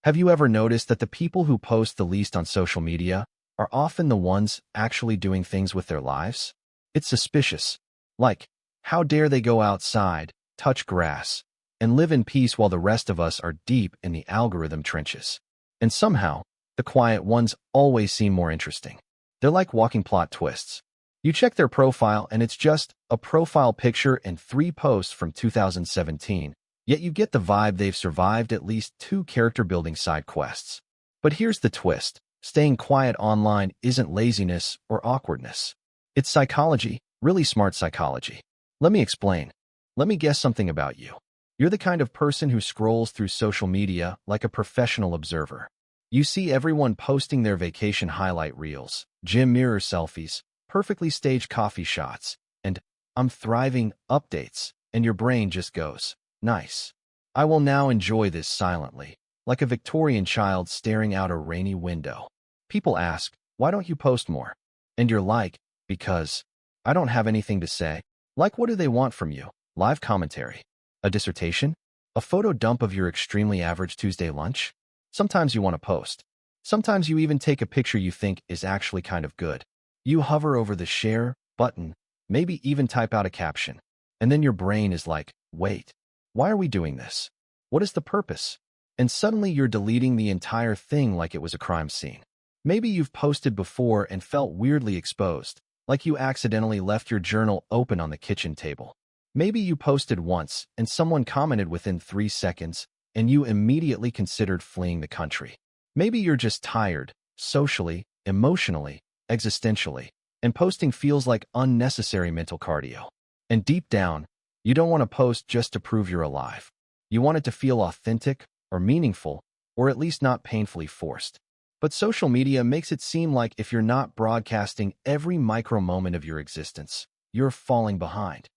Have you ever noticed that the people who post the least on social media are often the ones actually doing things with their lives? It's suspicious. Like, how dare they go outside, touch grass, and live in peace while the rest of us are deep in the algorithm trenches? And somehow, the quiet ones always seem more interesting. They're like walking plot twists. You check their profile and it's just a profile picture and 3 posts from 2017. Yet you get the vibe they've survived at least 2 character-building side quests. But here's the twist. Staying quiet online isn't laziness or awkwardness. It's psychology, really smart psychology. Let me explain. Let me guess something about you. You're the kind of person who scrolls through social media like a professional observer. You see everyone posting their vacation highlight reels, gym mirror selfies, perfectly staged coffee shots, and "I'm thriving" updates, and your brain just goes, "Nice. I will now enjoy this silently," like a Victorian child staring out a rainy window. People ask, "Why don't you post more?" And you're like, "Because I don't have anything to say." Like, what do they want from you? Live commentary? A dissertation? A photo dump of your extremely average Tuesday lunch? Sometimes you want to post. Sometimes you even take a picture you think is actually kind of good. You hover over the share button, maybe even type out a caption. And then your brain is like, "Wait. Why are we doing this? What is the purpose?" And suddenly you're deleting the entire thing like it was a crime scene. Maybe you've posted before and felt weirdly exposed, like you accidentally left your journal open on the kitchen table. Maybe you posted once and someone commented within 3 seconds and you immediately considered fleeing the country. Maybe you're just tired, socially, emotionally, existentially, and posting feels like unnecessary mental cardio. And deep down, you don't want to post just to prove you're alive. You want it to feel authentic or meaningful, or at least not painfully forced. But social media makes it seem like if you're not broadcasting every micro moment of your existence, you're falling behind.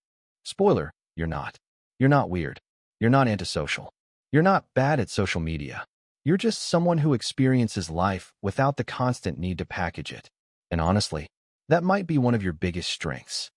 Spoiler, you're not. You're not weird. You're not antisocial. You're not bad at social media. You're just someone who experiences life without the constant need to package it. And honestly, that might be one of your biggest strengths.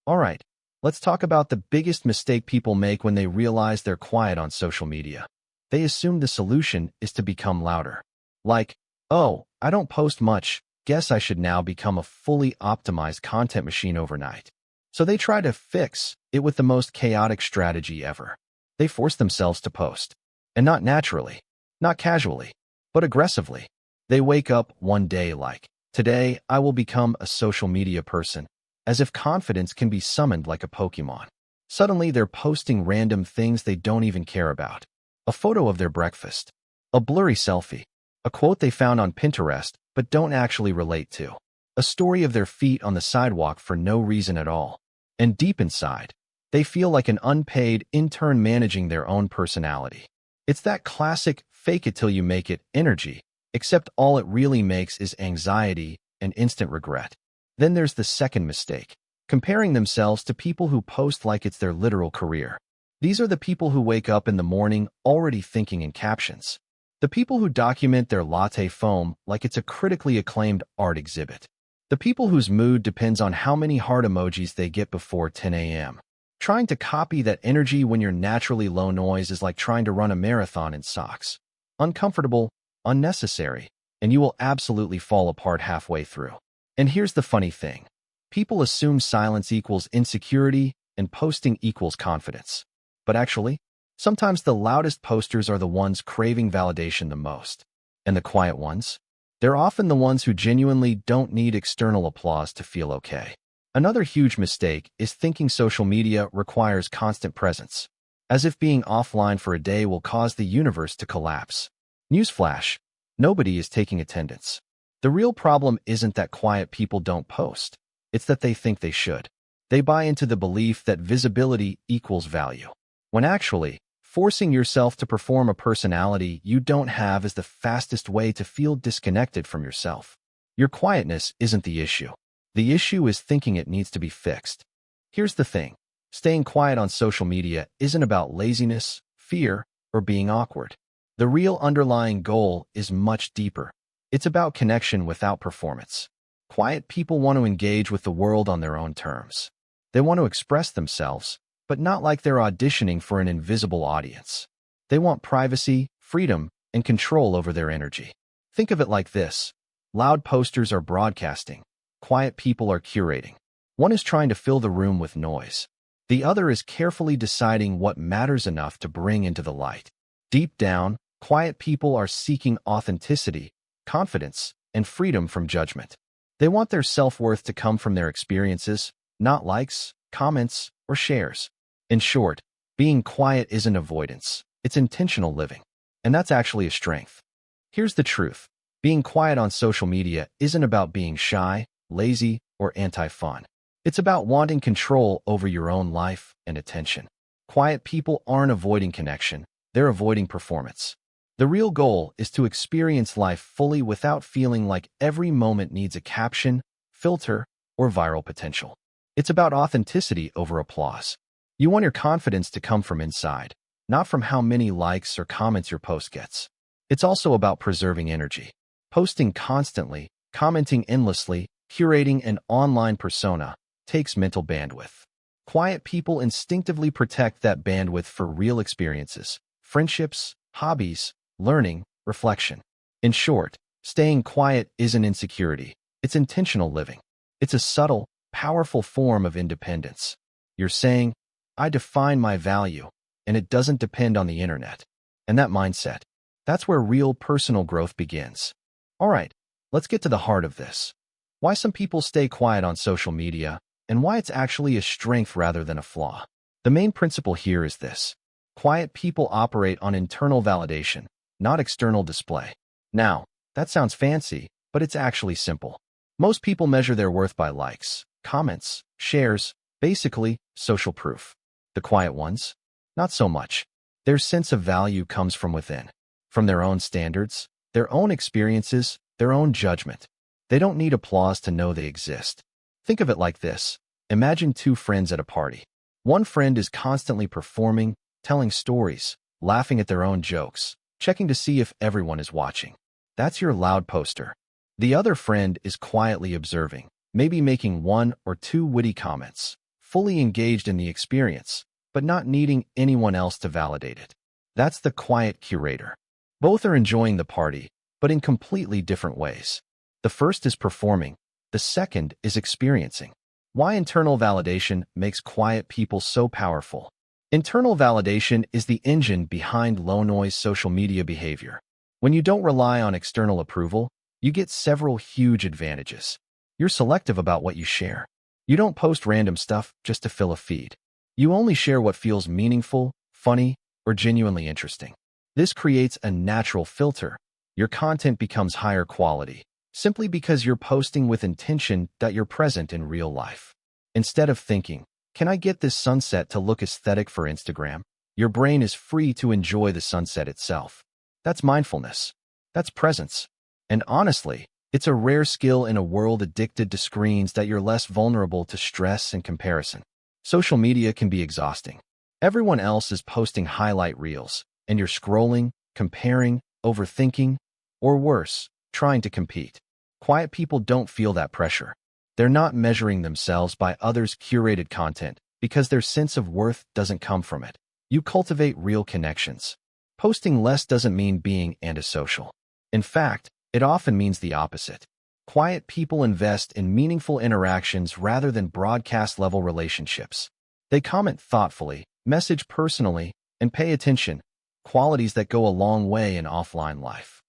All right. Let's talk about the biggest mistake people make when they realize they're quiet on social media. They assume the solution is to become louder. Like, "Oh, I don't post much. Guess I should now become a fully optimized content machine overnight." So they try to fix it with the most chaotic strategy ever. They force themselves to post. And not naturally, not casually, but aggressively. They wake up one day like, "Today, I will become a social media person," as if confidence can be summoned like a Pokemon. Suddenly, they're posting random things they don't even care about. A photo of their breakfast, a blurry selfie, a quote they found on Pinterest but don't actually relate to, a story of their feet on the sidewalk for no reason at all. And deep inside, they feel like an unpaid intern managing their own personality. It's that classic fake it till you make it energy, except all it really makes is anxiety and instant regret. Then there's the second mistake, comparing themselves to people who post like it's their literal career. These are the people who wake up in the morning already thinking in captions. The people who document their latte foam like it's a critically acclaimed art exhibit. The people whose mood depends on how many heart emojis they get before 10 a.m. Trying to copy that energy when you're naturally low noise is like trying to run a marathon in socks. Uncomfortable, unnecessary, and you will absolutely fall apart halfway through. And here's the funny thing. People assume silence equals insecurity and posting equals confidence. But actually, sometimes the loudest posters are the ones craving validation the most. And the quiet ones? They're often the ones who genuinely don't need external applause to feel okay. Another huge mistake is thinking social media requires constant presence, as if being offline for a day will cause the universe to collapse. Newsflash, nobody is taking attendance. The real problem isn't that quiet people don't post. It's that they think they should. They buy into the belief that visibility equals value, when actually, forcing yourself to perform a personality you don't have is the fastest way to feel disconnected from yourself. Your quietness isn't the issue. The issue is thinking it needs to be fixed. Here's the thing. Staying quiet on social media isn't about laziness, fear, or being awkward. The real underlying goal is much deeper. It's about connection without performance. Quiet people want to engage with the world on their own terms. They want to express themselves, but not like they're auditioning for an invisible audience. They want privacy, freedom, and control over their energy. Think of it like this. Loud posters are broadcasting. Quiet people are curating. One is trying to fill the room with noise. The other is carefully deciding what matters enough to bring into the light. Deep down, quiet people are seeking authenticity, confidence, and freedom from judgment. They want their self-worth to come from their experiences, not likes, comments, or shares. In short, being quiet isn't avoidance, it's intentional living. And that's actually a strength. Here's the truth. Being quiet on social media isn't about being shy, lazy, or anti-fun. It's about wanting control over your own life and attention. Quiet people aren't avoiding connection, they're avoiding performance. The real goal is to experience life fully without feeling like every moment needs a caption, filter, or viral potential. It's about authenticity over applause. You want your confidence to come from inside, not from how many likes or comments your post gets. It's also about preserving energy. Posting constantly, commenting endlessly, curating an online persona takes mental bandwidth. Quiet people instinctively protect that bandwidth for real experiences, friendships, hobbies, learning, reflection. In short, staying quiet isn't insecurity, it's intentional living. It's a subtle, powerful form of independence. You're saying, I define my value, and it doesn't depend on the internet. And that mindset, that's where real personal growth begins. All right, let's get to the heart of this. Why some people stay quiet on social media, and why it's actually a strength rather than a flaw. The main principle here is this. Quiet people operate on internal validation, not external display. Now, that sounds fancy, but it's actually simple. Most people measure their worth by likes, comments, shares, basically, social proof. The quiet ones? Not so much. Their sense of value comes from within, from their own standards, their own experiences, their own judgment. They don't need applause to know they exist. Think of it like this. Imagine two friends at a party. One friend is constantly performing, telling stories, laughing at their own jokes, checking to see if everyone is watching. That's your loud poster. The other friend is quietly observing, maybe making one or two witty comments, fully engaged in the experience, but not needing anyone else to validate it. That's the quiet curator. Both are enjoying the party, but in completely different ways. The first is performing, the second is experiencing. Why internal validation makes quiet people so powerful? Internal validation is the engine behind low-noise social media behavior. When you don't rely on external approval, you get several huge advantages. You're selective about what you share. You don't post random stuff just to fill a feed. You only share what feels meaningful, funny, or genuinely interesting. This creates a natural filter. Your content becomes higher quality, simply because you're posting with intention that you're present in real life. Instead of thinking, can I get this sunset to look aesthetic for Instagram? Your brain is free to enjoy the sunset itself. That's mindfulness. That's presence. And honestly, it's a rare skill in a world addicted to screens that you're less vulnerable to stress and comparison. Social media can be exhausting. Everyone else is posting highlight reels, and you're scrolling, comparing, overthinking, or worse, trying to compete. Quiet people don't feel that pressure. They're not measuring themselves by others' curated content because their sense of worth doesn't come from it. You cultivate real connections. Posting less doesn't mean being antisocial. In fact, it often means the opposite. Quiet people invest in meaningful interactions rather than broadcast-level relationships. They comment thoughtfully, message personally, and pay attention, qualities that go a long way in offline life.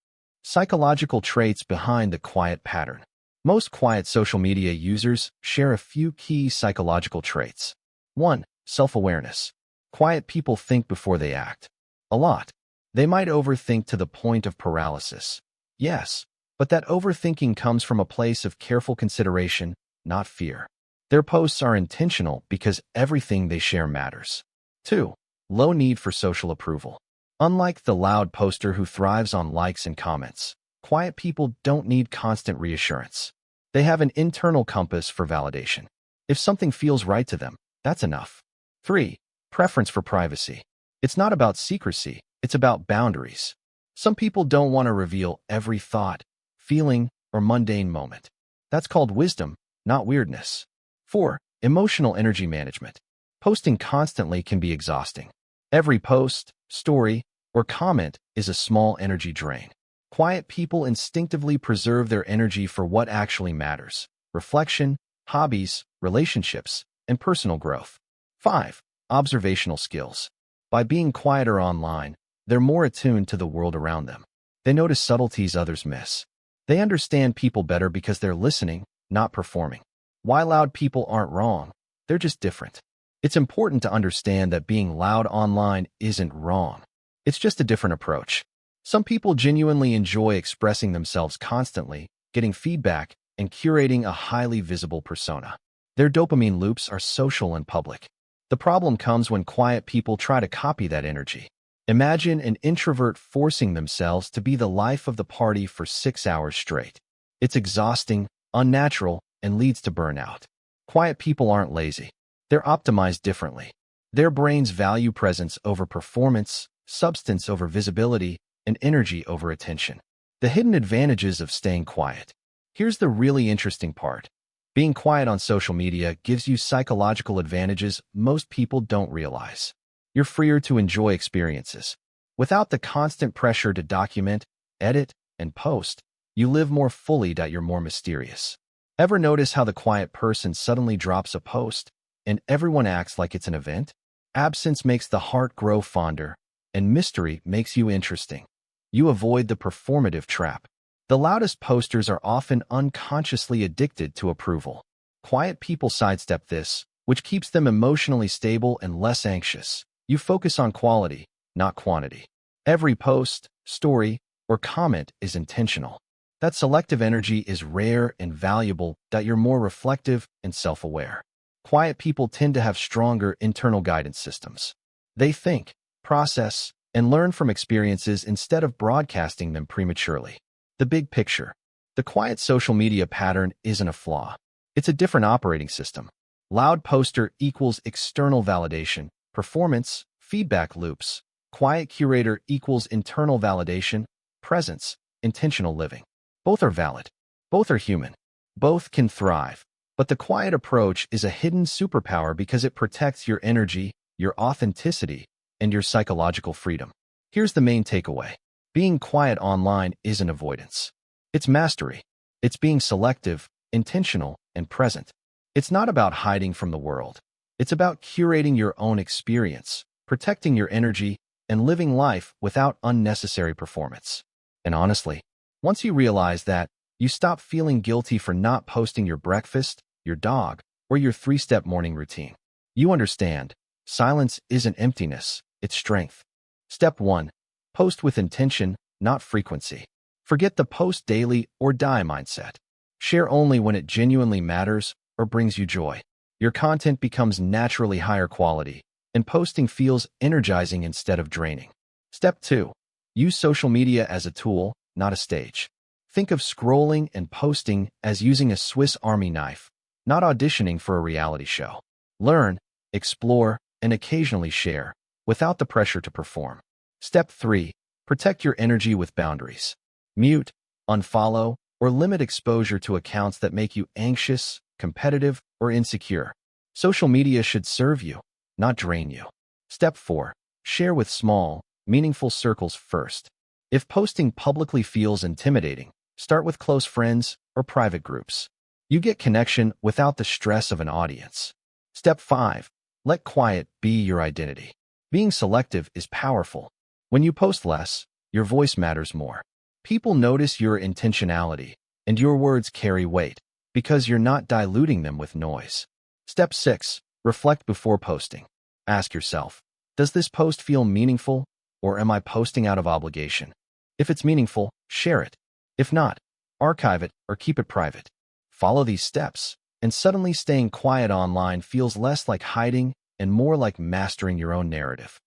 Psychological traits behind the quiet pattern. Most quiet social media users share a few key psychological traits. 1. Self-awareness. Quiet people think before they act. A lot. They might overthink to the point of paralysis. Yes, but that overthinking comes from a place of careful consideration, not fear. Their posts are intentional because everything they share matters. 2. Low need for social approval. Unlike the loud poster who thrives on likes and comments, quiet people don't need constant reassurance. They have an internal compass for validation. If something feels right to them, that's enough. 3. Preference for privacy. It's not about secrecy, it's about boundaries. Some people don't want to reveal every thought, feeling, or mundane moment. That's called wisdom, not weirdness. 4. Emotional energy management. Posting constantly can be exhausting. Every post, story, or comment is a small energy drain. Quiet people instinctively preserve their energy for what actually matters: reflection, hobbies, relationships, and personal growth. 5. Observational skills. By being quieter online, they're more attuned to the world around them. They notice subtleties others miss. They understand people better because they're listening, not performing. Why loud people aren't wrong? They're just different. It's important to understand that being loud online isn't wrong. It's just a different approach. Some people genuinely enjoy expressing themselves constantly, getting feedback, and curating a highly visible persona. Their dopamine loops are social and public. The problem comes when quiet people try to copy that energy. Imagine an introvert forcing themselves to be the life of the party for 6 hours straight. It's exhausting, unnatural, and leads to burnout. Quiet people aren't lazy. They're optimized differently. Their brains value presence over performance, substance over visibility, and energy over attention. The hidden advantages of staying quiet. Here's the really interesting part. Being quiet on social media gives you psychological advantages most people don't realize. You're freer to enjoy experiences. Without the constant pressure to document, edit, and post, you live more fully. You're more mysterious. Ever notice how the quiet person suddenly drops a post, and everyone acts like it's an event? Absence makes the heart grow fonder, and mystery makes you interesting. You avoid the performative trap. The loudest posters are often unconsciously addicted to approval. Quiet people sidestep this, which keeps them emotionally stable and less anxious. You focus on quality, not quantity. Every post, story, or comment is intentional. That selective energy is rare and valuable. That you're more reflective and self-aware. Quiet people tend to have stronger internal guidance systems. They think, process, and learn from experiences instead of broadcasting them prematurely. The big picture. The quiet social media pattern isn't a flaw. It's a different operating system. Loud poster equals external validation, performance, feedback loops. Quiet curator equals internal validation, presence, intentional living. Both are valid. Both are human. Both can thrive. But the quiet approach is a hidden superpower because it protects your energy, your authenticity, and your psychological freedom. Here's the main takeaway. Being quiet online isn't avoidance. It's mastery. It's being selective, intentional, and present. It's not about hiding from the world. It's about curating your own experience, protecting your energy, and living life without unnecessary performance. And honestly, once you realize that, you stop feeling guilty for not posting your breakfast, your dog, or your 3-step morning routine. You understand, silence isn't emptiness, it's strength. Step 1. Post with intention, not frequency. Forget the post daily or die mindset. Share only when it genuinely matters or brings you joy. Your content becomes naturally higher quality, and posting feels energizing instead of draining. Step 2. Use social media as a tool, not a stage. Think of scrolling and posting as using a Swiss Army knife, not auditioning for a reality show. Learn, explore, and occasionally share, without the pressure to perform. Step 3. Protect your energy with boundaries. Mute, unfollow, or limit exposure to accounts that make you anxious, competitive, or insecure. Social media should serve you, not drain you. Step 4. Share with small, meaningful circles first. If posting publicly feels intimidating, start with close friends or private groups. You get connection without the stress of an audience. Step 5. Let quiet be your identity. Being selective is powerful. When you post less, your voice matters more. People notice your intentionality, and your words carry weight, because you're not diluting them with noise. Step 6. Reflect before posting. Ask yourself, does this post feel meaningful, or am I posting out of obligation? If it's meaningful, share it. If not, archive it or keep it private. Follow these steps, and suddenly staying quiet online feels less like hiding and more like mastering your own narrative.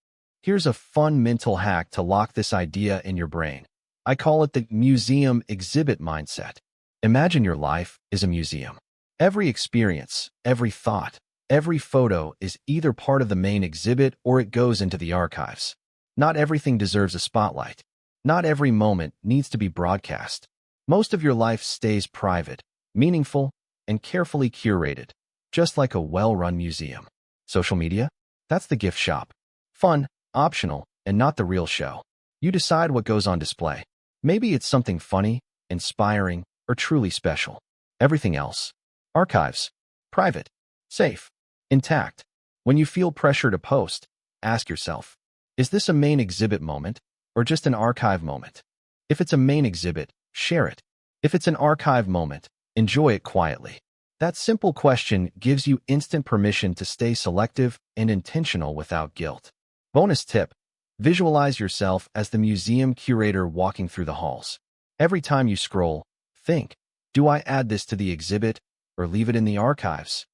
Here's a fun mental hack to lock this idea in your brain. I call it the museum exhibit mindset. Imagine your life is a museum. Every experience, every thought, every photo is either part of the main exhibit or it goes into the archives. Not everything deserves a spotlight. Not every moment needs to be broadcast. Most of your life stays private, meaningful, and carefully curated, just like a well-run museum. Social media? That's the gift shop. Fun, optional, and not the real show. You decide what goes on display. Maybe it's something funny, inspiring, or truly special. Everything else. Archives. Private. Safe. Intact. When you feel pressure to post, ask yourself, is this a main exhibit moment or just an archive moment? If it's a main exhibit, share it. If it's an archive moment, enjoy it quietly. That simple question gives you instant permission to stay selective and intentional without guilt. Bonus tip: visualize yourself as the museum curator walking through the halls. Every time you scroll, think, do I add this to the exhibit or leave it in the archives?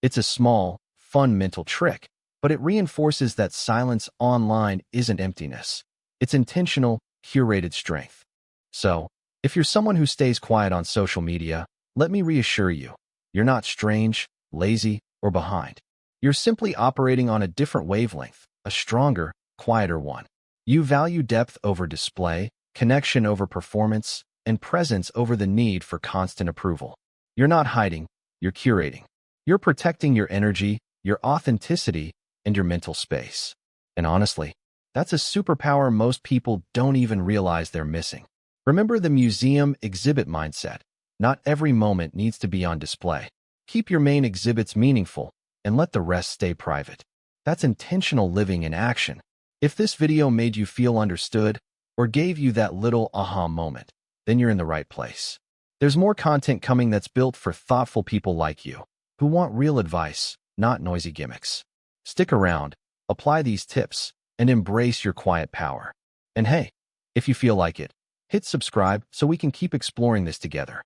It's a small, fun mental trick, but it reinforces that silence online isn't emptiness. It's intentional, curated strength. So, if you're someone who stays quiet on social media, let me reassure you, you're not strange, lazy, or behind. You're simply operating on a different wavelength, a stronger, quieter one. You value depth over display, connection over performance, and presence over the need for constant approval. You're not hiding, you're curating. You're protecting your energy, your authenticity, and your mental space. And honestly, that's a superpower most people don't even realize they're missing. Remember the museum exhibit mindset. Not every moment needs to be on display. Keep your main exhibits meaningful and let the rest stay private. That's intentional living in action. If this video made you feel understood or gave you that little aha moment, then you're in the right place. There's more content coming that's built for thoughtful people like you, who want real advice, not noisy gimmicks. Stick around, apply these tips, and embrace your quiet power. And hey, if you feel like it, hit subscribe so we can keep exploring this together.